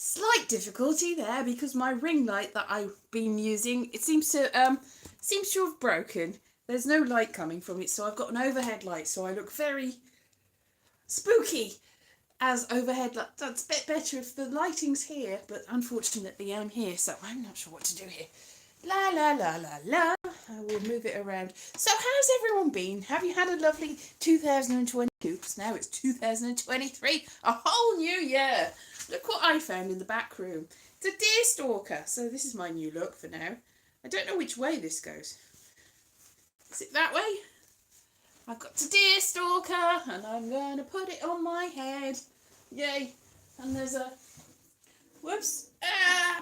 Slight difficulty there because my ring light that I've been using, it seems to have broken. There's no light coming from it, so I've got an overhead light, so I look very spooky as overhead light. That's a bit better if the lighting's here, but unfortunately I'm here, so I'm not sure what to do here. La la la la la. I will move it around. So how's everyone been? Have you had a lovely 2022? Because now it's 2023, a whole new year. Look what I found in the back room. It's a deer stalker. So this is my new look for now. I don't know which way this goes. Is it that way? I've got the deer stalker and I'm going to put it on my head. Yay. And there's a... Whoops.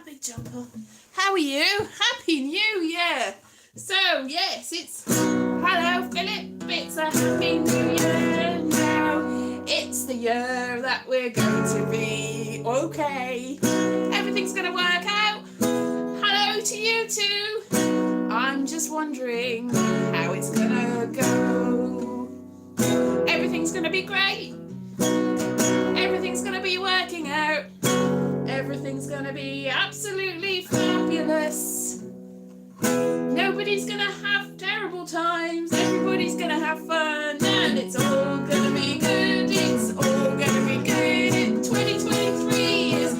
Big jumper. How are you? Happy New Year. So, yes, it's... Hello, Philip. It's a Happy New Year now. It's the year that we're going to be okay. Everything's going to work out. Hello to you too. I'm just wondering how it's going to go. Everything's going to be great. Everything's going to be working out. Everything's going to be absolutely fabulous. Nobody's going to have terrible times. Everybody's going to have fun. And it's all going to be good. It's all going to be good. 2023 is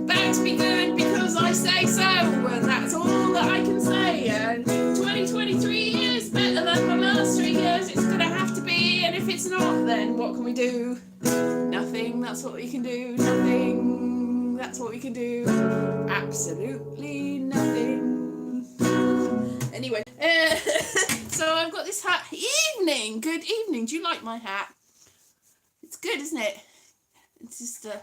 bound to be good because I say so. And that's all that I can say. And 2023 is better than the last 3 years. It's going to have to be. And if it's not, then what can we do? Nothing. That's what we can do. Nothing. That's what we can do. Absolutely nothing. Anyway, so I've got this hat. Evening. Good evening. Do you like my hat? It's good, isn't it? It's just a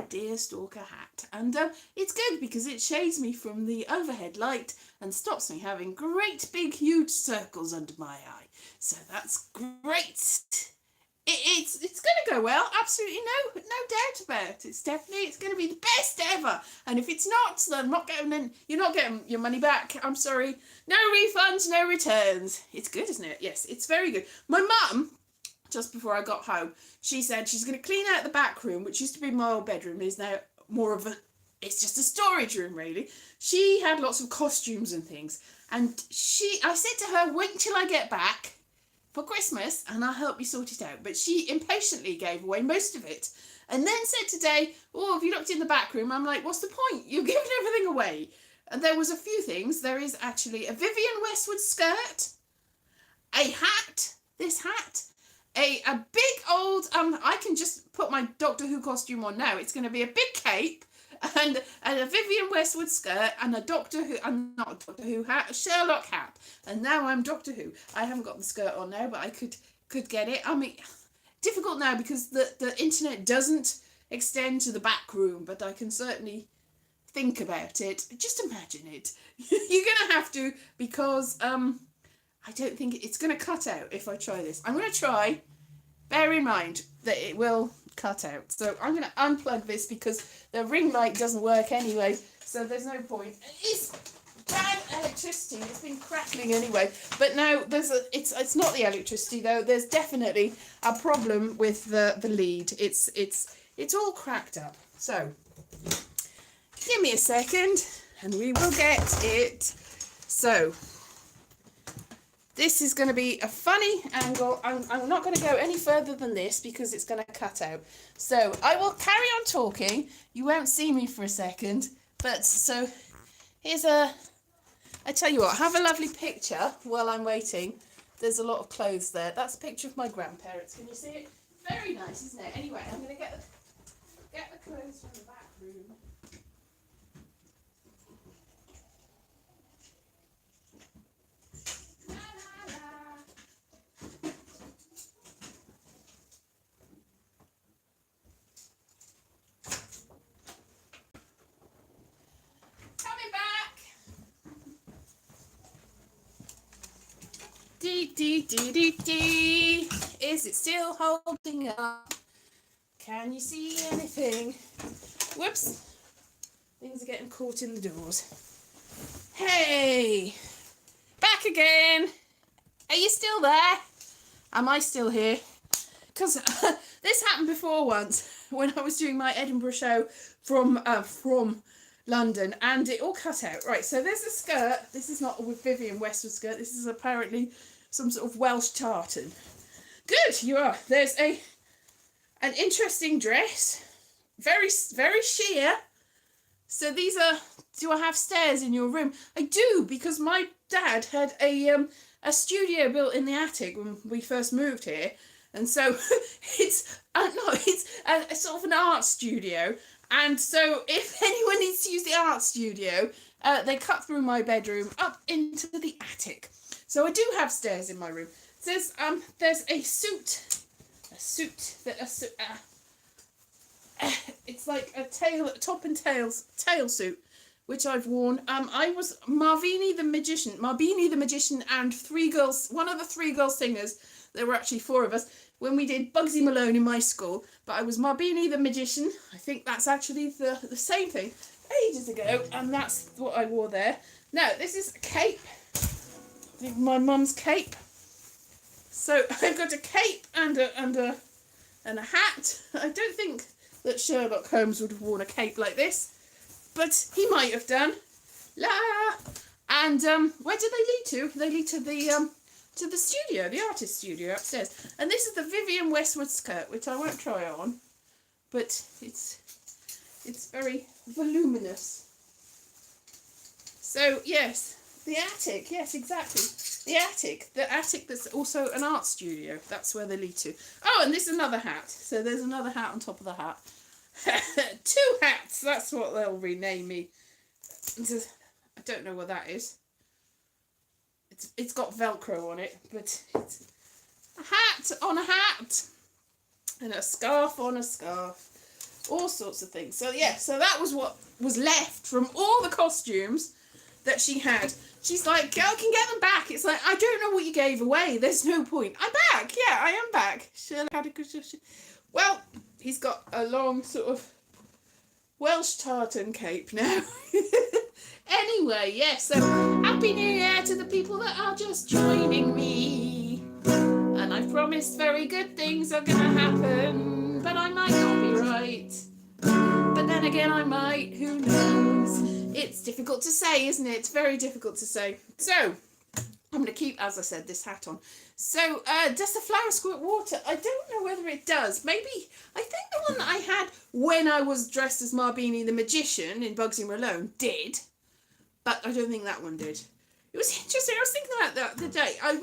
deer stalker hat. And it's good because it shades me from the overhead light and stops me having great big huge circles under my eye. So that's great. It's going to go well. Absolutely no doubt about it. It's going to be the best ever. And if it's not, then you're not getting your money back. I'm sorry. No refunds, no returns. It's good, isn't it? Yes, it's very good. My mum, just before I got home, she said she's going to clean out the back room, which used to be my old bedroom, is now more of it's just a storage room, really. She had lots of costumes and things. And I said to her, wait until I get back for Christmas and I'll help you sort it out. But she impatiently gave away most of it and then said today, oh, have you looked in the back room? I'm like, what's the point? You've given everything away. And there was a few things. There is actually a Vivienne Westwood skirt, a hat, this hat, a big old, I can just put my Doctor Who costume on now. It's going to be a big cape and a Vivienne Westwood skirt and a Doctor Who, I'm not a Doctor Who hat, a Sherlock hat. And now I'm Doctor Who. I haven't got the skirt on now, but I could get it. I mean, difficult now because the internet doesn't extend to the back room, but I can certainly think about it. Just imagine it. You're going to have to because I don't think it's going to cut out if I try this. I'm going to try. Bear in mind that it will cut out. So I'm going to unplug this because the ring light doesn't work anyway. So there's no point. It's bad electricity. It's been crackling anyway. But now it's not the electricity though. There's definitely a problem with the lead. It's all cracked up. So give me a second and we will get it. So this is going to be a funny angle. I'm not going to go any further than this because it's going to cut out. So I will carry on talking. You won't see me for a second. But so here's I tell you what, have a lovely picture while I'm waiting. There's a lot of clothes there. That's a picture of my grandparents. Can you see it? Very nice, isn't it? Anyway, I'm going to get the clothes from the back room. Is it still holding up? Can you see anything? Whoops. Things are getting caught in the doors. Hey! Back again! Are you still there? Am I still here? Because this happened before once. when I was doing my Edinburgh show from London, and it all cut out. Right, so there's a skirt. This is not a Vivienne Westwood skirt. This is apparently some sort of Welsh tartan. Good, you are. There's an interesting dress. Very, very sheer. So these are, do I have stairs in your room? I do, because my dad had a studio built in the attic when we first moved here. And so it's a sort of an art studio. And so if anyone needs to use the art studio, they cut through my bedroom up into the attic. So I do have stairs in my room. There's a suit that it's like a top and tail suit, which I've worn. I was Marbini the magician, and one of the three girl singers. There were actually four of us when we did Bugsy Malone in my school. But I was Marbini the magician. I think that's actually the same thing ages ago, and that's what I wore there. Now this is a cape. My mum's cape. So I've got a cape and a hat. I don't think that Sherlock Holmes would have worn a cape like this, but he might have done. La. And where do they lead to? They lead to the studio, the artist studio upstairs. And this is the Vivienne Westwood skirt, which I won't try on, but it's very voluminous. So yes, the attic. Yes, exactly. The attic that's also an art studio. That's where they lead to. Oh, and this is another hat. So there's another hat on top of the hat. 2 hats. That's what they'll rename me. I don't know what that is. It's got Velcro on it, but it's a hat on a hat and a scarf on a scarf. All sorts of things. So yeah, so that was what was left from all the costumes that she had. She's like, I can get them back. It's like, I don't know what you gave away. There's no point. I'm back. Yeah, I am back. Well, he's got a long sort of Welsh tartan cape now. Anyway, yes, so Happy New Year to the people that are just joining me. And I promised very good things are going to happen, but I might not be right. But then again, I might. Who knows? It's difficult to say, isn't it? It's very difficult to say. So, I'm going to keep, as I said, this hat on. So, does the flower squirt water? I don't know whether it does. Maybe, I think the one that I had when I was dressed as Marbini the magician in Bugsy Malone did. But I don't think that one did. It was interesting. I was thinking about that the day. I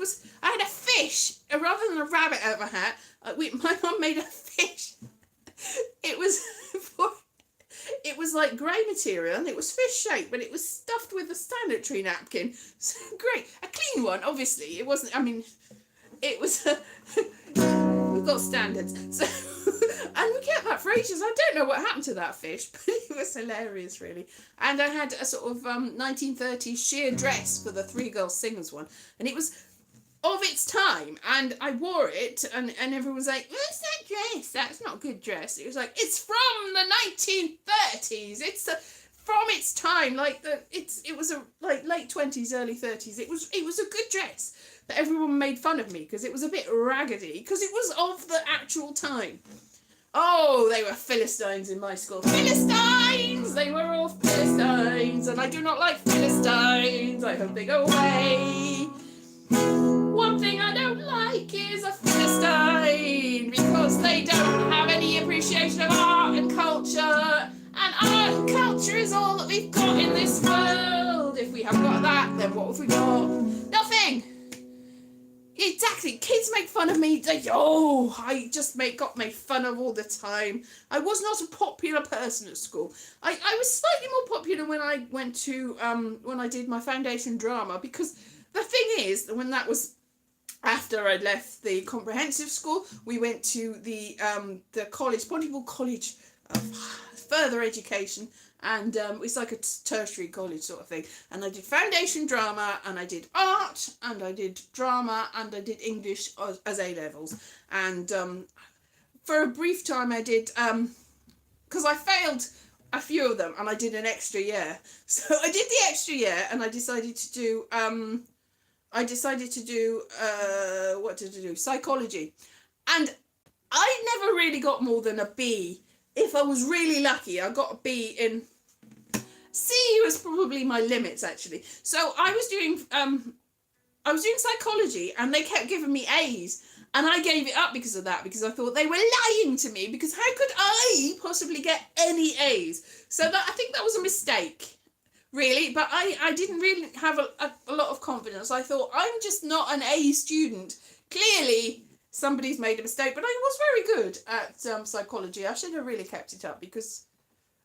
had a fish, rather than a rabbit out of a hat. My mum made a fish. It was like grey material, and it was fish shaped, but it was stuffed with a sanitary napkin. So great, a clean one. Obviously, it wasn't. I mean, it was. We've got standards. So, and we kept that for ages. I don't know what happened to that fish, but it was hilarious, really. And I had a sort of 1930s sheer dress for the Three Girls Singers one, and it was of its time, and I wore it, and everyone was like, what's that dress? That's not a good dress. It was like, it's from the 1930s. It's from its time, like it was a like late 20s, early 30s. It was a good dress, but everyone made fun of me because it was a bit raggedy, because it was of the actual time. Oh, they were Philistines in my school. Philistines! They were all Philistines, and I do not like Philistines. I hope they go away. One thing I don't like is a Philistine, because they don't have any appreciation of art and culture. And art and culture is all that we've got in this world. If we haven't got that, then what have we got? Nothing! Exactly. Kids make fun of me. I just got made fun of all the time. I was not a popular person at school. I was slightly more popular when I went to, when I did my foundation drama, because the thing is, when that was after I'd left the comprehensive school, we went to the college, Pontypool College of Further Education, and it's like a tertiary college sort of thing. And I did foundation drama, and I did art, and I did drama, and I did English as A-levels. And for a brief time I did, because I failed a few of them, and I did an extra year. So I did the extra year, and I decided to do what did I do? Psychology. And I never really got more than a B if I was really lucky, I got a B in. C was probably my limits, actually. So I was doing psychology, and they kept giving me A's, and I gave it up because of that, because I thought they were lying to me, because how could I possibly get any A's? So that, I think that was a mistake, really, but I didn't really have a lot of confidence. I thought, I'm just not an A student. Clearly, somebody's made a mistake, but I was very good at psychology. I should have really kept it up, because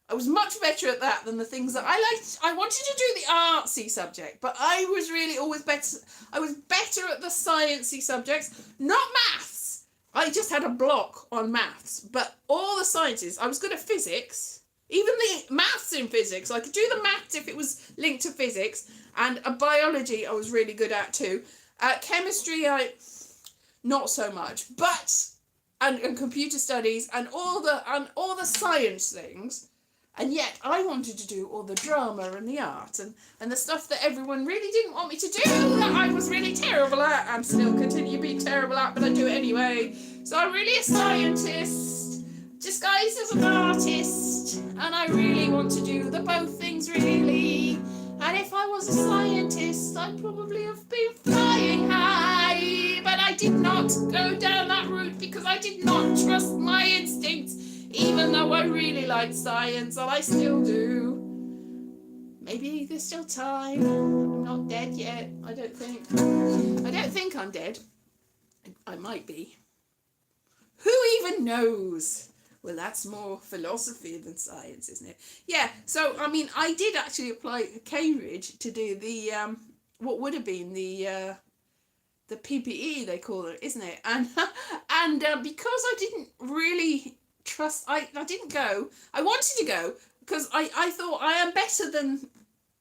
I was much better at that than the things that I liked. I wanted to do the artsy subject, but I was really always better. I was better at the sciencey subjects, not maths. I just had a block on maths, but all the sciences, I was good at physics. Even the maths in physics, I could do the maths if it was linked to physics, and biology I was really good at too. Chemistry, not so much, but and computer studies and all the science things. And yet I wanted to do all the drama and the art and the stuff that everyone really didn't want me to do, that I was really terrible at and still continue being terrible at, but I do it anyway. So I'm really a scientist, disguised as an artist, and I really want to do the both things, really. And if I was a scientist, I'd probably have been flying high, but I did not go down that route because I did not trust my instincts. Even though I really like science, and I still do. Maybe there's still time. I'm not dead yet, I don't think. I don't think I'm dead. I might be. Who even knows? Well, that's more philosophy than science, isn't it? Yeah, so, I mean, I did actually apply at Cambridge to do the, what would have been the PPE, they call it, isn't it? And because I didn't really trust, I didn't go. I wanted to go because I thought I am better than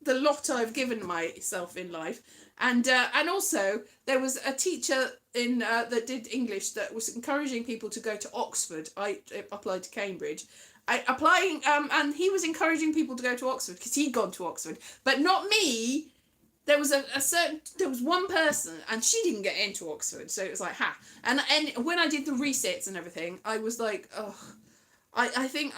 the lot I've given myself in life, and also there was a teacher in that did English that was encouraging people to go to Oxford. I applied to Cambridge. And he was encouraging people to go to Oxford because he'd gone to Oxford, but not me. There was there was one person, and she didn't get into Oxford, so it was like, ha. And when I did the resets and everything, I was like, oh, I think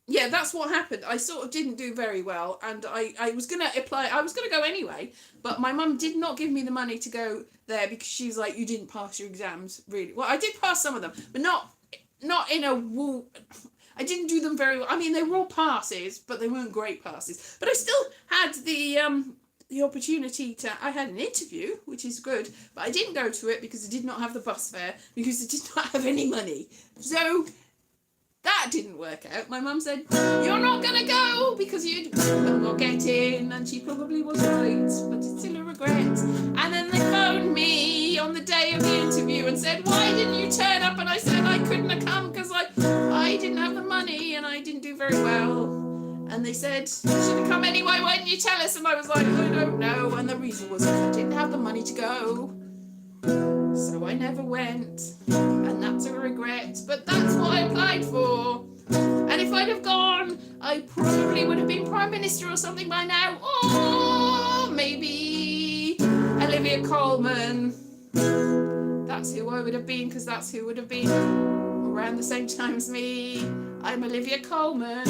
yeah, that's what happened. I sort of didn't do very well, and I was going to apply, I was going to go anyway, but my mum did not give me the money to go there because she's like, you didn't pass your exams, really. Well, I did pass some of them, but not in a wall. I didn't do them very well. I mean, they were all passes, but they weren't great passes. But I still had the opportunity to. I had an interview, which is good, but I didn't go to it because I did not have the bus fare, because I did not have any money. So that didn't work out. My mum said, "You're not gonna go because you will not get in," and she probably was right, but it's still a regret. And then they phoned me on the day of the interview and said, "Why didn't you turn up?" And I said I couldn't have come because I didn't have the money and I didn't do very well. And they said, "You should have come anyway, why didn't you tell us?" And I was like, "I don't know." And the reason was I didn't have the money to go. So I never went. And that's a regret. But that's what I applied for. And if I'd have gone, I probably would have been Prime Minister or something by now. Or maybe Olivia Colman. That's who I would have been, because that's who would have been around the same time as me. I'm Olivia Colman.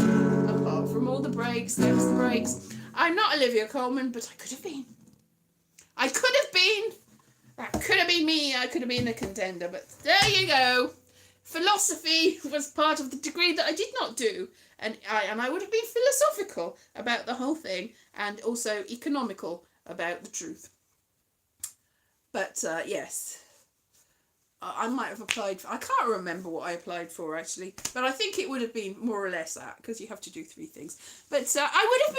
Apart from all the breaks, there's the breaks. I'm not Olivia Colman, but I could have been. I could have been. That could have been me. I could have been a contender, but there you go. Philosophy was part of the degree that I did not do, and I would have been philosophical about the whole thing, and also economical about the truth. But yes, I might have applied for, I can't remember what I applied for actually, but I think it would have been more or less that, because you have to do 3 things. But I would have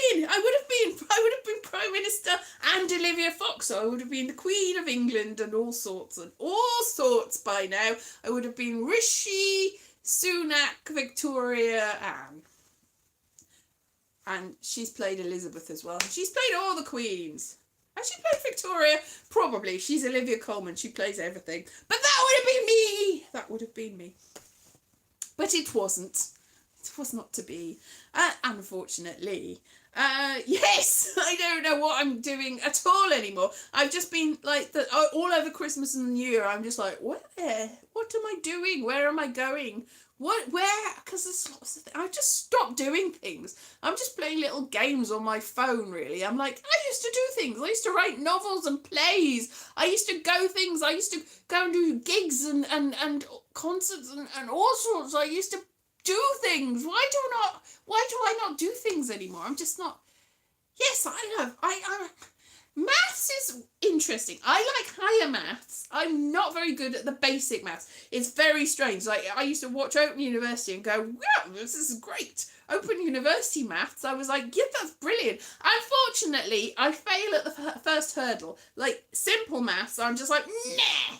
been Prime Minister and Olivia Fox. So I would have been the Queen of England and all sorts by now. I would have been Rishi Sunak, Victoria, Anne. And she's played Elizabeth as well. She's played all the queens. Has she played Victoria? Probably. She's Olivia Colman. She plays everything. But that would have been me. That would have been me. But it wasn't. It was not to be, unfortunately. Yes, I don't know what I'm doing at all anymore. I've just been like all over Christmas and New Year. I'm just like, where? What am I doing? Where am I going? What? Where? Because there's lots of things. I just stopped doing things. I'm just playing little games on my phone. Really, I'm like, I used to do things. I used to write novels and plays. I used to go things. I used to go and do gigs and concerts and all sorts. I used to do things. Why do I not do things anymore? I'm just not. Yes, I know. I maths is interesting. I like higher maths. I'm not very good at the basic maths. It's very strange. Like I used to watch Open University and go, wow, this is great. Open University maths. I was like, yeah, that's brilliant. Unfortunately, I fail at the first hurdle. Like simple maths, I'm just like, meh.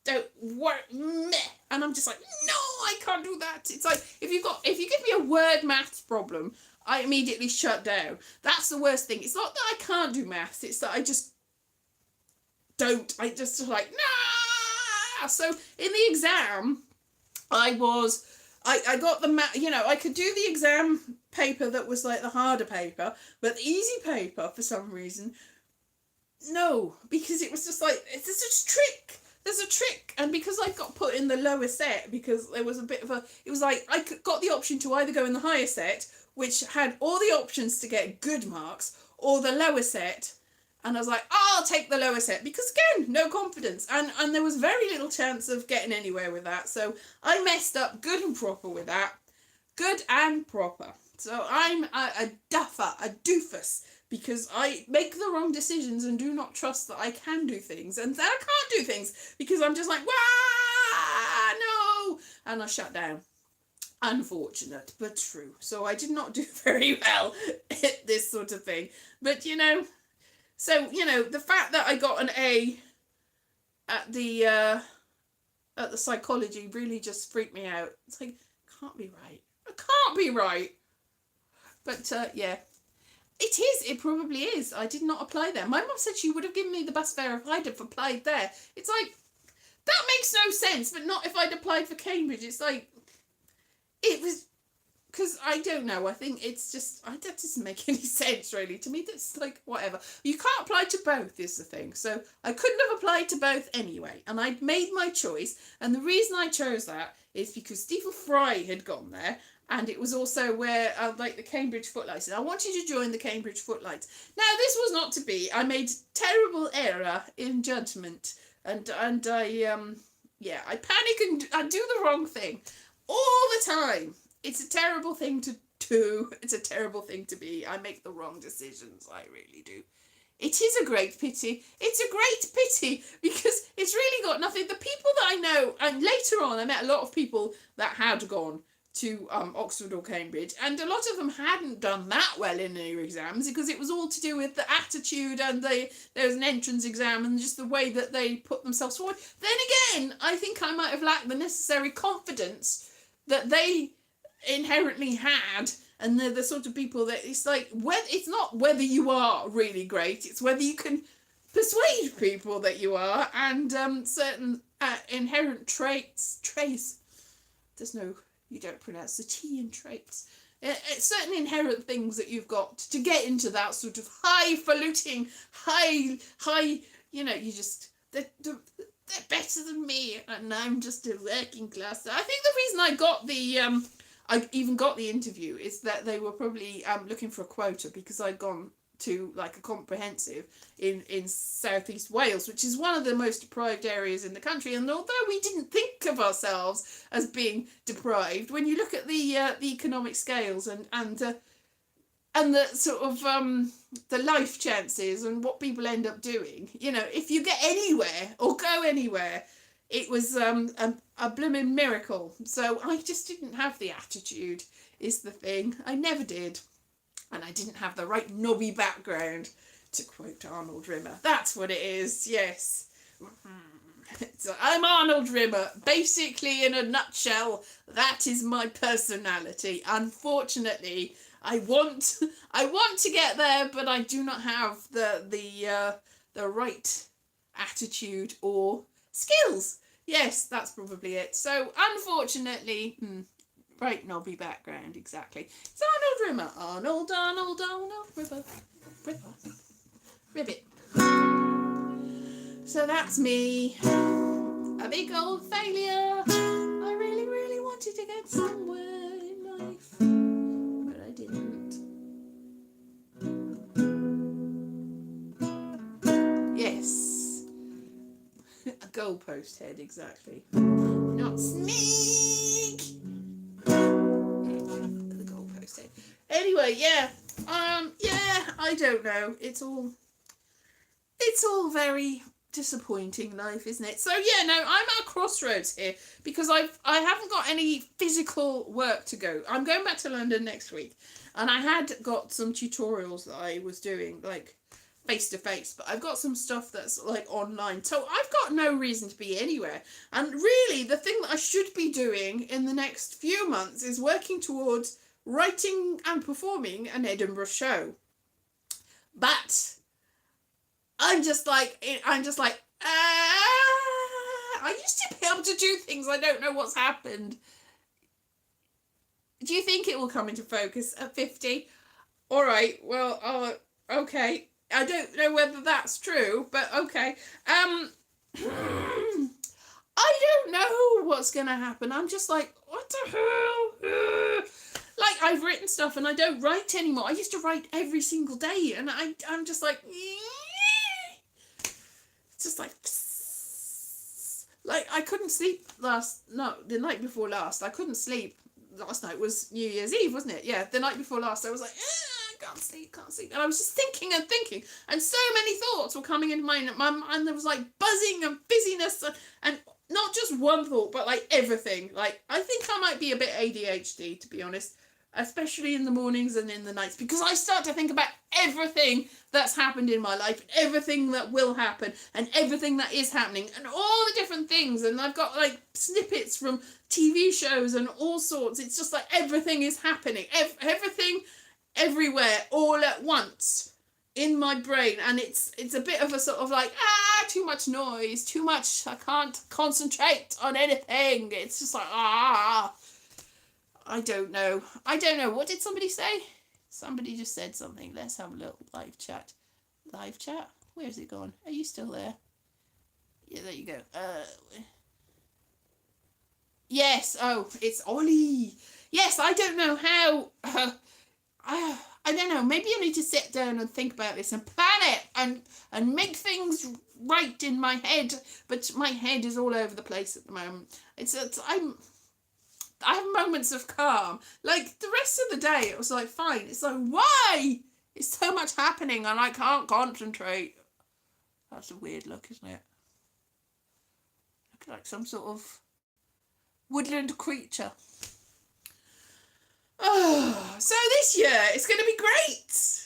Don't work, meh. And I'm just like, no, I can't do that. It's like if you give me a word maths problem, I immediately shut down. That's the worst thing. It's not that I can't do maths. It's that I just don't. I just like nah. So in the exam, I got the I could do the exam paper that was like the harder paper, but the easy paper for some reason, no, because it was just like it's just a trick. There's a trick, and because I got put in the lower set, because there was a bit of a, it was like I got the option to either go in the higher set, which had all the options to get good marks, or the lower set, and I was like, I'll take the lower set, because again, no confidence, and there was very little chance of getting anywhere with that, so I messed up good and proper with that, good and proper. So I'm a duffer, a doofus, because I make the wrong decisions and do not trust that I can do things, and then I can't do things because I'm just like, wah, no, and I shut down. Unfortunate, but true. So I did not do very well at this sort of thing. But the fact that I got an A at the psychology really just freaked me out. It's like, can't be right. It can't be right. But yeah. It is. It probably is. I did not apply there. My mum said she would have given me the bus fare if I'd have applied there. It's like, that makes no sense, but not if I'd applied for Cambridge. It's like, it was, because I don't know. I think it's just, that doesn't make any sense, really. To me, that's like, whatever. You can't apply to both, is the thing. So I couldn't have applied to both anyway. And I'd made my choice. And the reason I chose that is because Stephen Fry had gone there. And it was also where, like, the Cambridge Footlights. And I wanted to join the Cambridge Footlights. Now, this was not to be. I made terrible error in judgment. And I panic and I do the wrong thing. All the time. It's a terrible thing to do. It's a terrible thing to be. I make the wrong decisions. I really do. It is a great pity. It's a great pity because it's really got nothing. The people that I know, and later on I met a lot of people that had gone to Oxford or Cambridge, and a lot of them hadn't done that well in their exams because it was all to do with the attitude, and there was an entrance exam and just the way that they put themselves forward. Then again, I think I might have lacked the necessary confidence that they inherently had, and they're the sort of people that it's like, it's not whether you are really great, it's whether you can persuade people that you are, and certain inherent traits, there's no, you don't pronounce the T in traits. Certain inherent things that you've got to get into that sort of highfalutin, high, you just, they're better than me, and I'm just a working class. I think the reason I even got the interview is that they were probably looking for a quota because I'd gone to like a comprehensive in southeast Wales, which is one of the most deprived areas in the country. And although we didn't think of ourselves as being deprived, when you look at the economic scales and the sort of the life chances and what people end up doing, if you get anywhere or go anywhere, it was a blooming miracle. So I just didn't have the attitude, is the thing. I never did. And I didn't have the right knobby background, to quote Arnold Rimmer. That's what it is, yes. So I'm Arnold Rimmer. Basically, in a nutshell, that is my personality. Unfortunately, I want to get there, but I do not have the right attitude or skills. Yes, that's probably it. So, unfortunately, bright knobby background, exactly. It's Arnold Rimmer. Arnold Ripper. Ribbit. So that's me. A big old failure. I really, really wanted to get somewhere in life, but I didn't. Yes. A goalpost head, exactly. Not snake. The goalpost head. Anyway, yeah. I don't know. It's all very disappointing life, isn't it? So yeah, no, I'm at a crossroads here because I haven't got any physical work to go. I'm going back to London next week, and I had got some tutorials that I was doing like face to face, but I've got some stuff that's like online, so I've got no reason to be anywhere. And really, the thing that I should be doing in the next few months is working towards writing and performing an Edinburgh show. But I'm just like, I used to be able to do things. I don't know what's happened. Do you think it will come into focus at 50? All right, well, okay. I don't know whether that's true, but okay. I don't know what's going to happen. I'm just like, what the hell? Like, I've written stuff and I don't write anymore. I used to write every single day, and I'm just like, it's just like I couldn't sleep the night before last. I couldn't sleep. Last night was New Year's Eve, wasn't it? Yeah, the night before last, I was like, can't sleep. And I was just thinking, and so many thoughts were coming into my mind, and there was like buzzing and busyness, and not just one thought, but like everything. Like, I think I might be a bit ADHD, to be honest, especially in the mornings and in the nights, because I start to think about everything that's happened in my life, everything that will happen, and everything that is happening, and all the different things. And I've got like snippets from TV shows and all sorts. It's just like everything is happening, everything, everywhere, all at once in my brain. And it's a bit of a sort of like, too much noise, too much, I can't concentrate on anything. It's just like, I don't know. What did somebody say? Somebody just said something. Let's have a little live chat. Live chat? Where's it gone? Are you still there? Yeah, there you go. Yes. Oh, it's Ollie. Yes, I don't know how. I don't know. Maybe I need to sit down and think about this and plan it and make things right in my head. But my head is all over the place at the moment. I have moments of calm. Like, the rest of the day, it was like, fine. It's like, why? It's so much happening and I can't concentrate. That's a weird look, isn't it? Look like some sort of woodland creature. Oh, so this year, it's going to be great.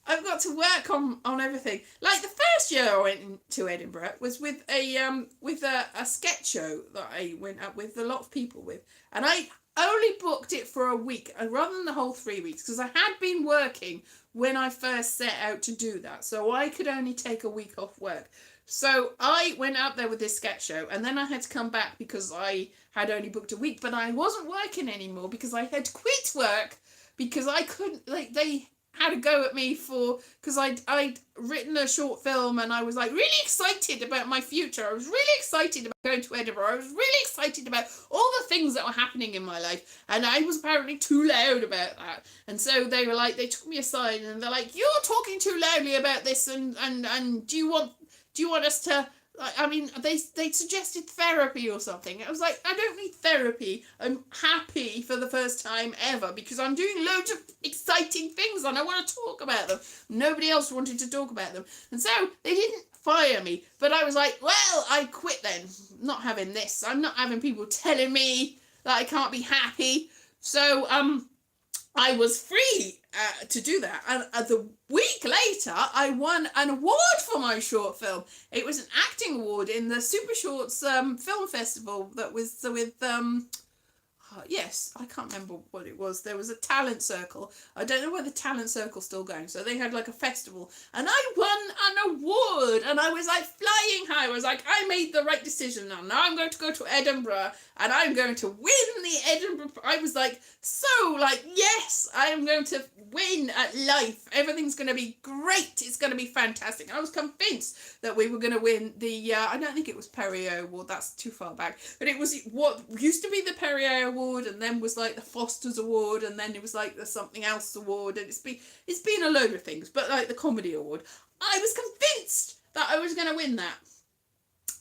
I've got to work on everything. Like, the first year I went to Edinburgh was with a sketch show that I went up with a lot of people with, and I only booked it for a week rather than the whole 3 weeks, because I had been working when I first set out to do that, so I could only take a week off work. So I went out there with this sketch show, and then I had to come back because I had only booked a week, but I wasn't working anymore because I had to quit work because I couldn't, like, they had a go at me because I'd written a short film, and I was like really excited about my future. I was really excited about going to Edinburgh. I was really excited about all the things that were happening in my life, and I was apparently too loud about that. And so they were like, they took me aside and they're like, you're talking too loudly about this, and do you want us to, I mean, they suggested therapy or something. I was like, I don't need therapy. I'm happy for the first time ever because I'm doing loads of exciting things and I want to talk about them. Nobody else wanted to talk about them. And so they didn't fire me. But I was like, well, I quit then. I'm not having this. I'm not having people telling me that I can't be happy. So I was free to do that. And the week later, I won an award for my short film. It was an acting award in the Super Shorts film festival that was with, yes, I can't remember what it was. There was a talent circle. I don't know whether the talent circle's still going. So they had like a festival, and I won an award, and I was like flying high. I was like, I made the right decision. Now I'm going to go to Edinburgh, and I'm going to win the Edinburgh. I was like, so like, yes, I am going to win at life. Everything's going to be great. It's going to be fantastic. And I was convinced that we were going to win the, I don't think it was Perrier Award. That's too far back. But it was what used to be the Perrier Award, and then was like the Foster's Award, and then it was like the something else award, and it's been a load of things, but like the Comedy Award. I was convinced that I was going to win that.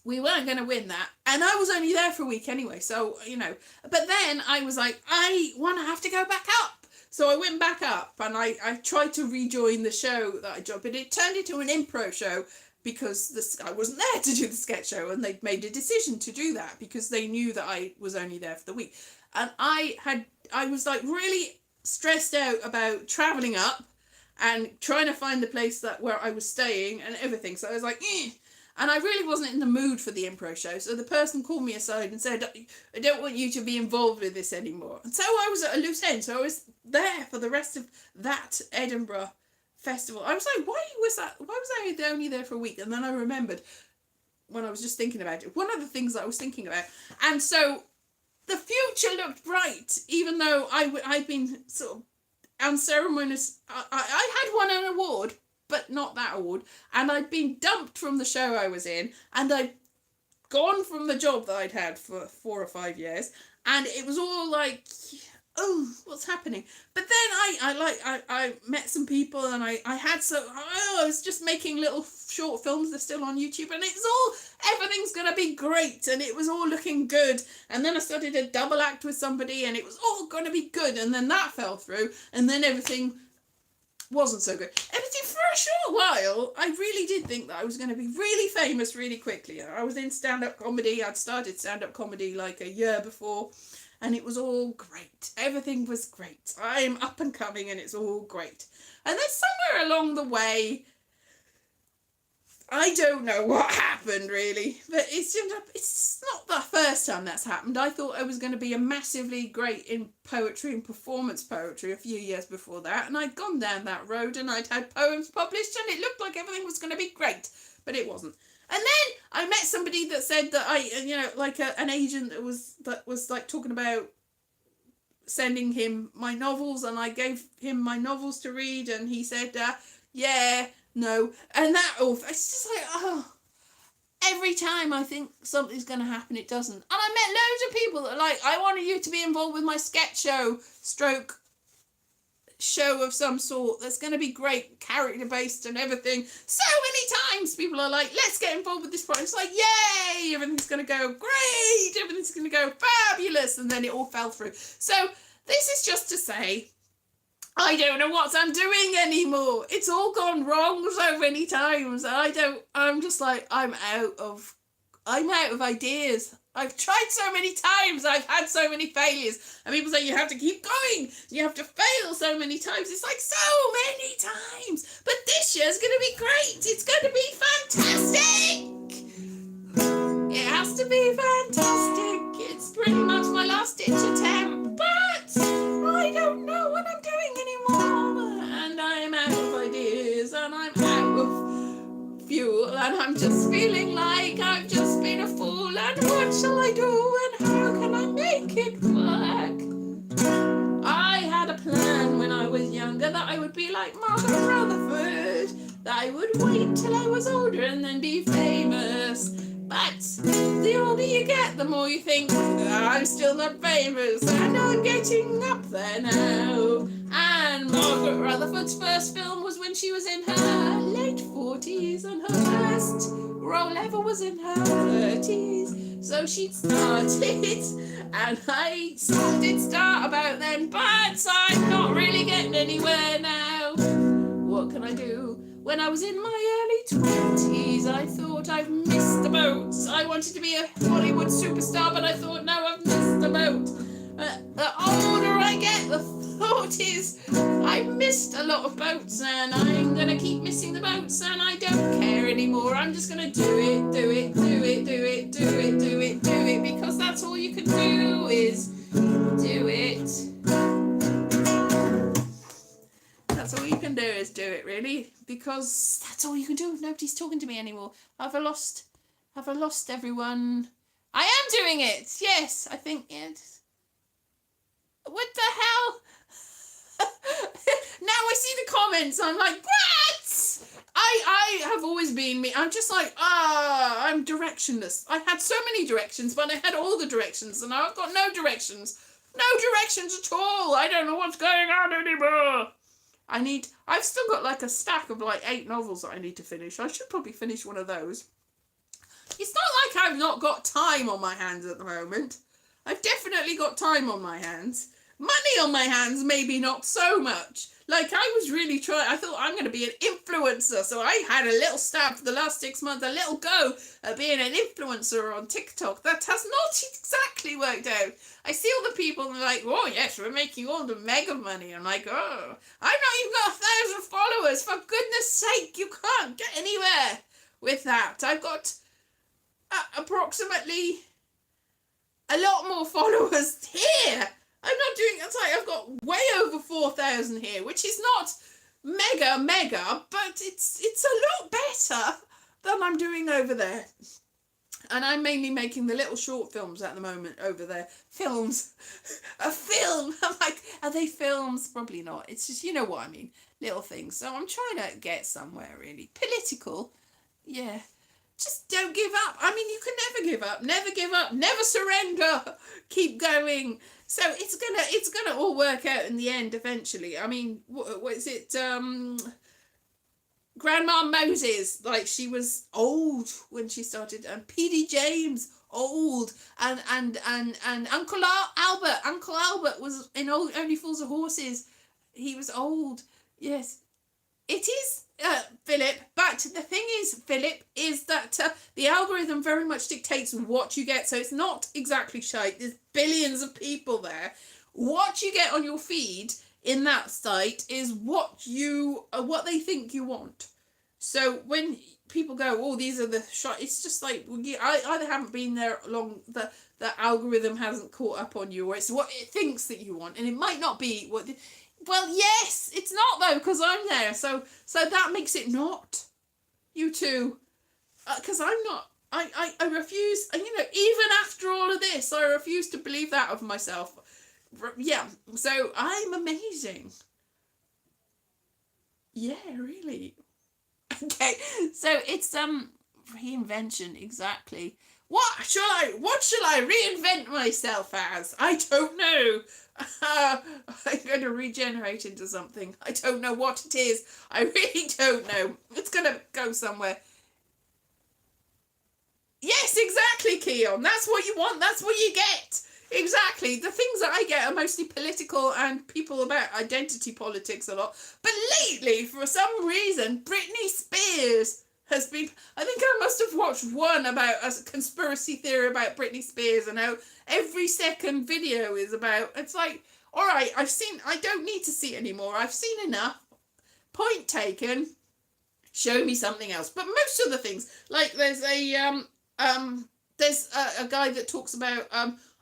We weren't going to win that, and I was only there for a week anyway, so, you know. But then I was like, I want to have to go back up. So I went back up, and I tried to rejoin the show that I joined, but it turned into an improv show, because I wasn't there to do the sketch show, and they'd made a decision to do that because they knew that I was only there for the week. And I was like really stressed out about travelling up and trying to find the place where I was staying and everything. So I was like, eh. And I really wasn't in the mood for the improv show. So the person called me aside and said, I don't want you to be involved with this anymore. And so I was at a loose end. So I was there for the rest of that Edinburgh festival. I was like, why was I only there for a week? And then I remembered, when I was just thinking about it, one of the things that I was thinking about. And so the future looked bright, even though I'd been sort of unceremonious. I had won an award, but not that award, and I'd been dumped from the show I was in, and I'd gone from the job that I'd had for 4 or 5 years, and it was all like, oh, what's happening? But then I met some people, and I was just making little short films. They're still on YouTube, and everything's gonna be great, and it was all looking good. And then I started a double act with somebody, and it was all gonna be good, and then that fell through, and then everything wasn't so good. Everything for a short while, I really did think that I was going to be really famous really quickly. I was in stand-up comedy. I'd started stand-up comedy like a year before, and it was all great. Everything was great. I'm up and coming, and it's all great. And then somewhere along the way, I don't know what happened really, but it's not the first time that's happened. I thought I was going to be a massively great in poetry and performance poetry a few years before that, and I'd gone down that road, and I'd had poems published, and it looked like everything was going to be great, but it wasn't. And then I met somebody that said that like an agent that was like talking about sending him my novels, and I gave him my novels to read, and he said, yeah, no, and it's just like, oh, every time I think something's going to happen, it doesn't. And I met loads of people that are like, I wanted you to be involved with my sketch show of some sort that's going to be great, character based and everything. So many times people are like, let's get involved with this project. It's like, yay, everything's going to go great, everything's going to go fabulous, and then it all fell through. So this is just to say, I don't know what I'm doing anymore. It's all gone wrong so many times. I'm just like, I'm out of ideas. I've tried so many times. I've had so many failures. And people say, you have to keep going. You have to fail so many times. It's like, so many times. But this year's going to be great. It's going to be fantastic. It has to be fantastic. It's pretty much my last ditch attempt. But I don't know what I'm doing anymore. And I'm out of ideas. And I'm out of fuel. And I'm just feeling like I've just been a fool. And what shall I do? And how can I make it work? I had a plan when I was younger that I would be like Margaret Rutherford. That I would wait till I was older and then be famous. But the older you get, the more you think, I'm still not famous, and I'm getting up there now. And Margaret Rutherford's first film was when she was in her late 40s, and her first role ever was in her 30s. So she'd started, and I did start about then, but I'm not really getting anywhere now. What can I do? When I was in my early 20s, I thought I've missed the boat. I wanted to be a Hollywood superstar, but I thought, no, I've missed the boat. The older I get, the thought is, I've missed a lot of boats, and I'm going to keep missing the boats, and I don't care anymore. I'm just going to do it, because that's all you can do is Do it. That's all you can do, is do it, really, because that's all you can do if nobody's talking to me anymore. Have I lost everyone? I am doing it. Yes, I think it. What the hell? Now I see the comments. I'm like, what? I have always been me. I'm just like, I'm directionless. I had so many directions, but I had all the directions, and I've got no directions. No directions at all. I don't know what's going on anymore. I've still got like a stack of like 8 novels that I need to finish. I should probably finish one of those. It's not like I've not got time on my hands at the moment. I've definitely got time on my hands. Money on my hands, maybe not so much. Like, I was really trying, I thought I'm going to be an influencer. So I had a little stab for the last 6 months, a little go at being an influencer on TikTok. That has not exactly worked out. I see all the people and they're like, oh yes, we're making all the mega money. I'm like, oh, I've not even got 1,000 followers. For goodness sake, you can't get anywhere with that. I've got approximately a lot more followers here. I'm not doing, it's like I've got way over 4,000 here, which is not mega, but it's a lot better than I'm doing over there. And I'm mainly making the little short films at the moment over there. Films. A film. I'm like, are they films? Probably not. It's just, you know what I mean. Little things. So I'm trying to get somewhere, really. Political. Yeah. Just don't give up. I mean, you can never give up. Never give up. Never surrender. Keep going. So it's gonna all work out in the end eventually. I mean, what is it? Grandma Moses, like, she was old when she started, and P.D. James, old, and Uncle Albert was in Only Fools and Horses. He was old. Yes, it is, Philip. But the thing is, Philip, is that the algorithm very much dictates what you get. So it's not exactly shite. There's billions of people there. What you get on your feed in that site is what they think you want. So when people go, oh, these are the shot, it's just like, I either haven't been there long, the algorithm hasn't caught up on you, or it's what it thinks that you want, and it might not be what. Well, yes, it's not though, because I'm there, so that makes it not you two, because I'm not. I refuse, you know, even after all of this, I refuse to believe that of myself. Yeah, so I'm amazing. Yeah, really. Okay, so it's reinvention, exactly. What shall I reinvent myself as? I don't know. I'm going to regenerate into something. I don't know what it is. I really don't know. It's going to go somewhere. Yes, exactly, Keon. That's what you want. That's what you get. Exactly. The things that I get are mostly political and people about identity politics a lot. But lately, for some reason, Britney Spears has been... I think I must have watched one about a conspiracy theory about Britney Spears and how every second video is about... It's like, all right, I don't need to see anymore. I've seen enough. Point taken. Show me something else. But most of the things, like there's a guy that talks about...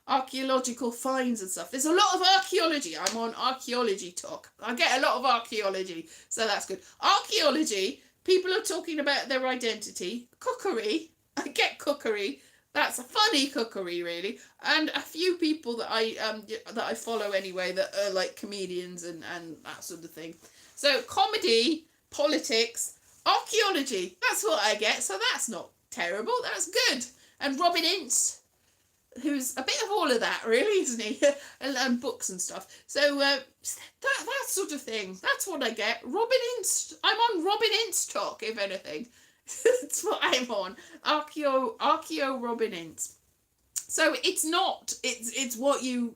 archaeological finds and stuff. There's a lot of archaeology. I'm on archaeology talk. I get a lot of archaeology, so that's good. Archaeology, people are talking about their identity. Cookery, I get cookery. That's a funny cookery, really. And a few people that I follow anyway that are like comedians and that sort of thing. So comedy, politics, archaeology. That's what I get. So that's not terrible. That's good. And Robin Ince, who's a bit of all of that, really, isn't he? and books and stuff. So that sort of thing. That's what I get. Robin Ince. I'm on Robin Ince talk, if anything. That's what I'm on. Archeo Robin Ince. So it's not. It's what you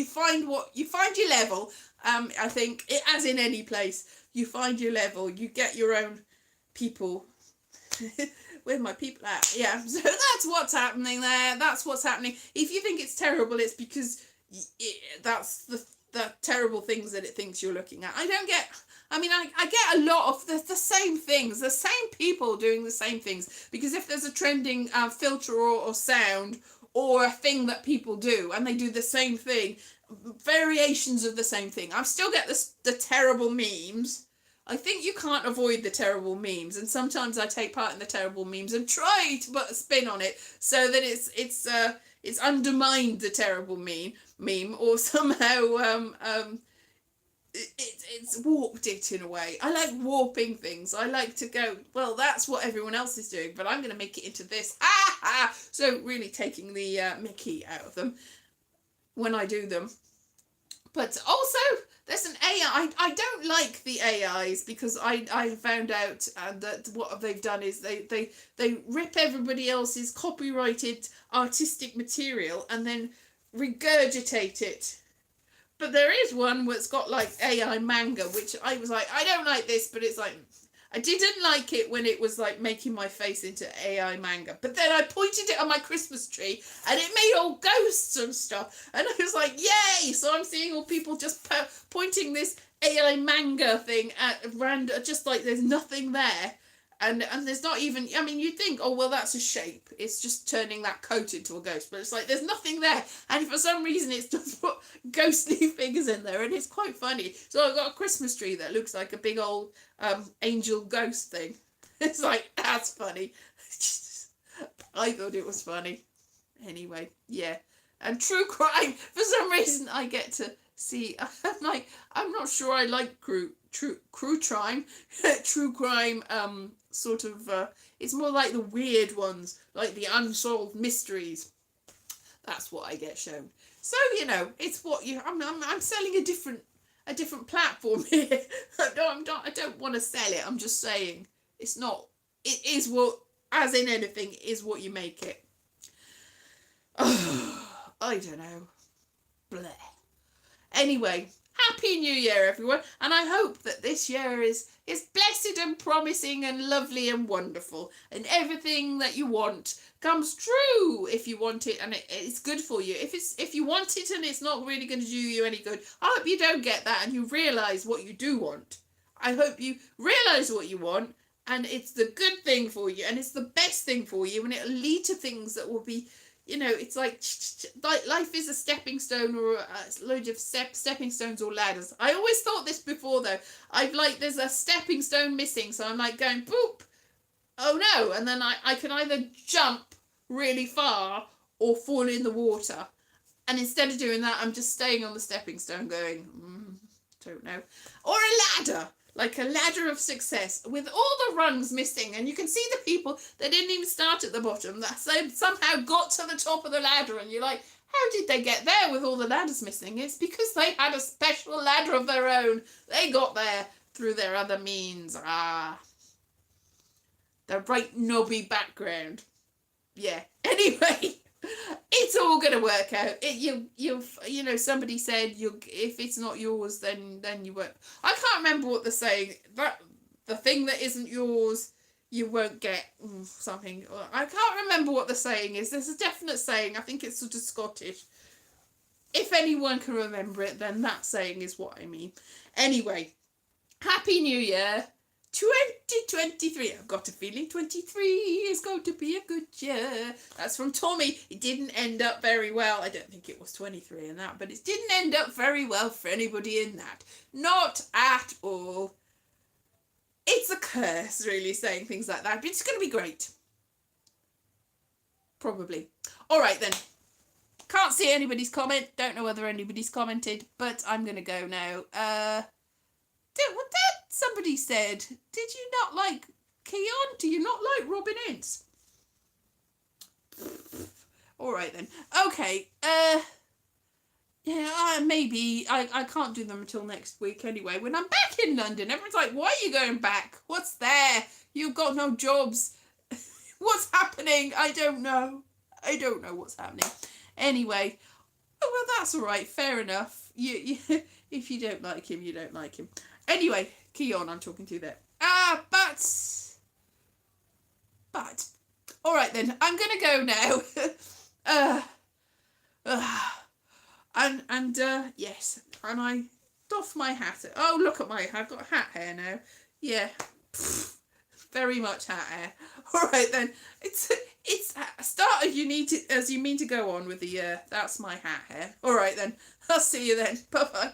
find your level. I think as in any place, you find your level. You get your own people. Where my people at? Yeah, so that's what's happening there. That's what's happening. If you think it's terrible, it's because that's the terrible things that it thinks you're looking at. I get a lot of the same things, the same people doing the same things. Because if there's a trending filter or sound or a thing that people do, and they do the same thing, variations of the same thing. I still get the terrible memes. I think you can't avoid the terrible memes, and sometimes I take part in the terrible memes and try to put a spin on it so that it's undermined the terrible meme, or somehow it's warped it in a way. I like warping things. I like to go, well, that's what everyone else is doing, but I'm going to make it into this. Ha ha! So really taking the Mickey out of them when I do them. But also, there's an AI. I don't like the AIs because I found out that what they've done is they rip everybody else's copyrighted artistic material and then regurgitate it. But there is one that's got like AI manga, which I was like, I don't like this, but it's like, I didn't like it when it was like making my face into AI manga. But then I pointed it on my Christmas tree and it made all ghosts and stuff. And I was like, yay! So I'm seeing all people just pointing this AI manga thing at random, just like there's nothing there. And there's not even, I mean, you'd think, oh, well, that's a shape. It's just turning that coat into a ghost. But it's like, there's nothing there. And for some reason, it's just put ghostly figures in there. And it's quite funny. So I've got a Christmas tree that looks like a big old angel ghost thing. It's like, that's funny. I thought it was funny. Anyway, yeah. And true crime, for some reason, I get to see, I'm like, I'm not sure I like true crime, sort of, it's more like the weird ones, like the unsolved mysteries. That's what I get shown. So, you know, it's what you, I'm selling a different platform here. I don't want to sell it. I'm just saying it's not, it is what, as in anything, it is what you make it. Oh, I don't know. Bleh. Anyway, Happy New Year, everyone, and I hope that this year is blessed and promising and lovely and wonderful, and everything that you want comes true if you want it, and it's good for you. If you want it and it's not really going to do you any good, I hope you don't get that and you realise what you do want. I hope you realise what you want, and it's the good thing for you, and it's the best thing for you, and it'll lead to things that will be, you know, it's like life is a stepping stone, or a load of stepping stones or ladders. I always thought this before, though. There's a stepping stone missing, so I'm like going, boop, oh no, and then I can either jump really far or fall in the water. And instead of doing that, I'm just staying on the stepping stone going, don't know. Or a ladder. Like a ladder of success with all the rungs missing, and you can see the people that didn't even start at the bottom that somehow got to the top of the ladder, and you're like, how did they get there with all the ladders missing? It's because they had a special ladder of their own. They got there through their other means. The right knobby background. Yeah. Anyway, it's all gonna work out. You know, somebody said if it's not yours, then you won't. I can't remember what the saying, that the thing that isn't yours, you won't get something. I can't remember what the saying is. There's a definite saying. I think it's sort of Scottish. If anyone can remember it, then that saying is what I mean. Anyway, Happy New Year. 2023. I've got a feeling 23 is going to be a good year. That's from Tommy. It didn't end up very well. I don't think it was 23 in that, but it didn't end up very well for anybody in that. Not at all. It's a curse, really, saying things like that, but it's going to be great. Probably. All right, then. Can't see anybody's comment. Don't know whether anybody's commented, but I'm going to go now. Somebody said, did you not like Keon? Do you not like Robin Ince? All right then. Okay. Yeah, maybe. I can't do them until next week anyway. When I'm back in London, everyone's like, why are you going back? What's there? You've got no jobs. What's happening? I don't know. I don't know what's happening. Anyway. Oh, well, that's all right. Fair enough. You if you don't like him, you don't like him. Anyway, Keon, I'm talking to there. But, all right then, I'm gonna go now. Yes, and I doff my hat. Oh, look at I've got hat hair now. Yeah, Very much hat hair. All right then. It's start as you need to as you mean to go on with the that's my hat hair. All right then. I'll see you then. Bye bye.